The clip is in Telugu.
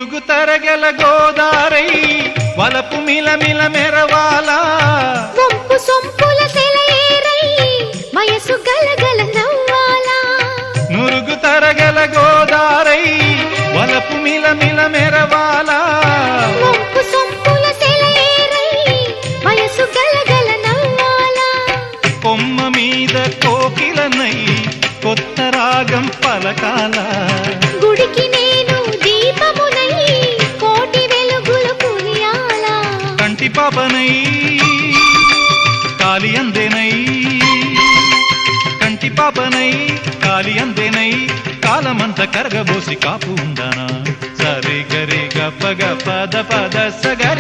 తరగల గోదారై వలపు మిలమిల మెరవాలా వంపు సొంపుల సెలయేరై వయసు గలగల నవ్వాలా నురుగు తరగల గోదారై వలపు మిలమిల మెరవాలా వంపు సొంపుల సెలయేరై వయసు గలగల నవ్వాలా కొమ్మ మీద కోకిలనై కొత్త రాగం పలకాల గుడికి నేను దీపమునై కోటి వెలుగులు కురియాలా కంటి పాపనై కాలి అందేనై కంటి పాపనై కాలి అందేనై కాలమంత కరగబోసి కాపు ఉందానా సరి గరి గప్ప గపద పద సగరి